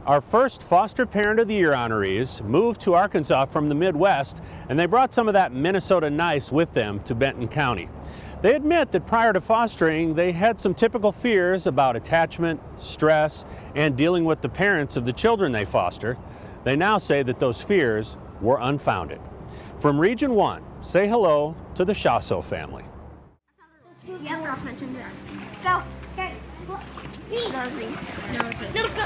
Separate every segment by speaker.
Speaker 1: Our first Foster Parent of the Year honorees moved to Arkansas from the Midwest, and they brought some of that Minnesota nice with them to Benton County. They admit that prior to fostering, they had some typical fears about attachment, stress, and dealing with the parents of the children they foster. They now say that those fears were unfounded. From Region 1, say hello to the Schossow family.
Speaker 2: Yeah, what else mentioned it? Go. Okay. No, it's me. No, it's me. No, go.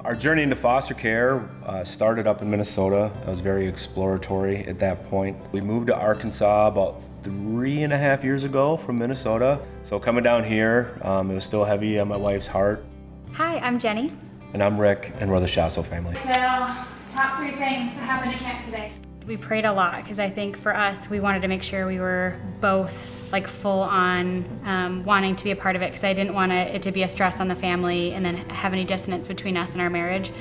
Speaker 3: Our journey into foster care started up in Minnesota. It was very exploratory at that point. We moved to Arkansas about 3.5 years ago from Minnesota. So coming down here, it was still heavy on my wife's heart.
Speaker 4: Hi, I'm Jenny.
Speaker 3: And I'm Rick, and we're the Schossow family.
Speaker 5: So, top 3 things that happened at camp today.
Speaker 4: We prayed a lot because I think for us, we wanted to make sure we were both like full on wanting to be a part of it, because I didn't want it to be a stress on the family and then have any dissonance between us and our marriage.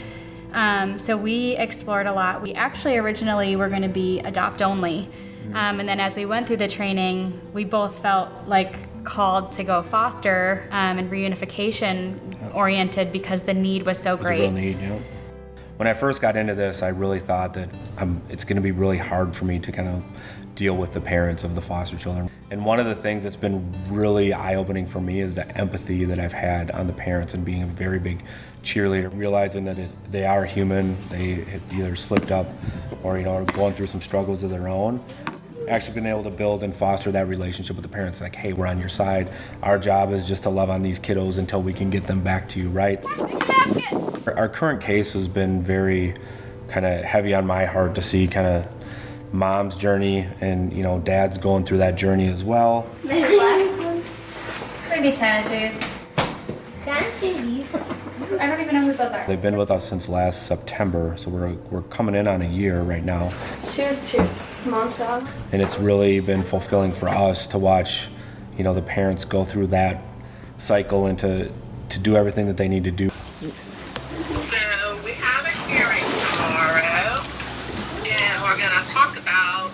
Speaker 4: So we explored a lot. We actually originally were going to be adopt only. And then as we went through the training, we both felt like called to go foster and reunification oriented because the need was so great.
Speaker 3: It was a real need, yeah. When I first got into this, I really thought that it's going to be really hard for me to kind of deal with the parents of the foster children. And one of the things that's been really eye-opening for me is the empathy that I've had on the parents, and being a very big cheerleader, realizing that they are human. They have either slipped up or are going through some struggles of their own. Actually been able to build and foster that relationship with the parents, like, hey, we're on your side. Our job is just to love on these kiddos until we can get them back to you, right? Our current case has been very kind of heavy on my heart to see kind of mom's journey, and dad's going through that journey as well.
Speaker 5: Maybe tennis shoes.
Speaker 2: Tennis shoes.
Speaker 5: I don't even know who those are.
Speaker 3: They've been with us since last September, so we're coming in on a year right now.
Speaker 5: Shoes. Mom's dog.
Speaker 3: And it's really been fulfilling for us to watch, the parents go through that cycle and to do everything that they need to do.
Speaker 6: So we have a hearing tomorrow, and we're going to talk about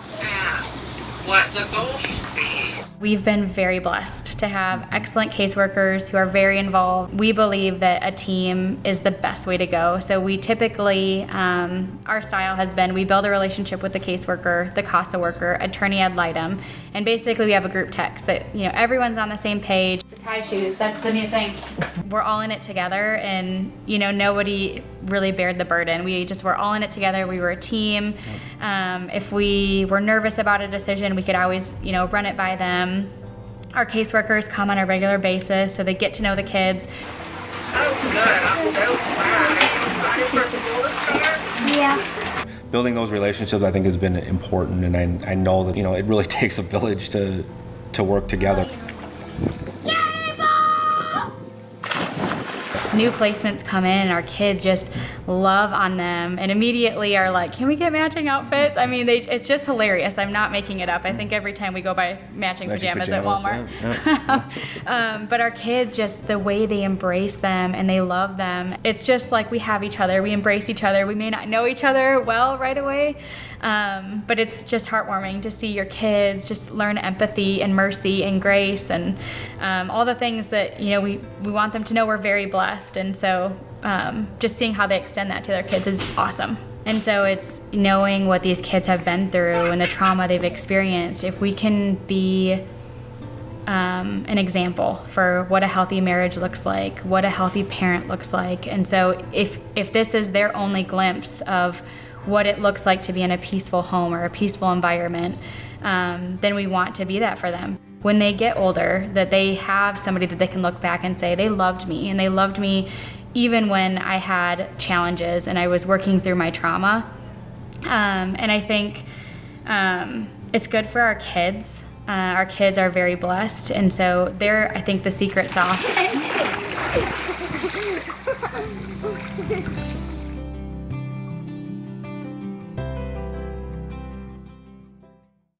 Speaker 6: what the goal should be.
Speaker 4: We've been very blessed to have excellent caseworkers who are very involved. We believe that a team is the best way to go. So we typically, our style has been, we build a relationship with the caseworker, the CASA worker, attorney ad litem, and basically we have a group text that, everyone's on the same page.
Speaker 5: The tie shoes, that's the new thing.
Speaker 4: We're all in it together, and nobody really bared the burden. We just were all in it together. We were a team. If we were nervous about a decision, we could always, run it by them. Our caseworkers come on a regular basis, so they get to know the kids.
Speaker 6: Oh, good. I'm so glad. Are you excited for school to start?
Speaker 2: Yeah.
Speaker 3: Building those relationships, I think, has been important, and I know that it really takes a village to work together.
Speaker 4: New placements come in and our kids just love on them and immediately are like, can we get matching outfits? I mean, it's just hilarious. I'm not making it up. I think every time we go buy matching pajamas at Walmart. Yeah. But our kids, just the way they embrace them and they love them, it's just like we have each other. We embrace each other. We may not know each other well right away, but it's just heartwarming to see your kids just learn empathy and mercy and grace and all the things that we want them to know. We're very blessed, and so just seeing how they extend that to their kids is awesome. And so it's knowing what these kids have been through and the trauma they've experienced. If we can be an example for what a healthy marriage looks like, what a healthy parent looks like, and so if this is their only glimpse of what it looks like to be in a peaceful home or a peaceful environment, then we want to be that for them. When they get older, that they have somebody that they can look back and say, they loved me, and they loved me even when I had challenges and I was working through my trauma. And I think it's good for our kids. Our kids are very blessed, and so they're, I think, the secret sauce.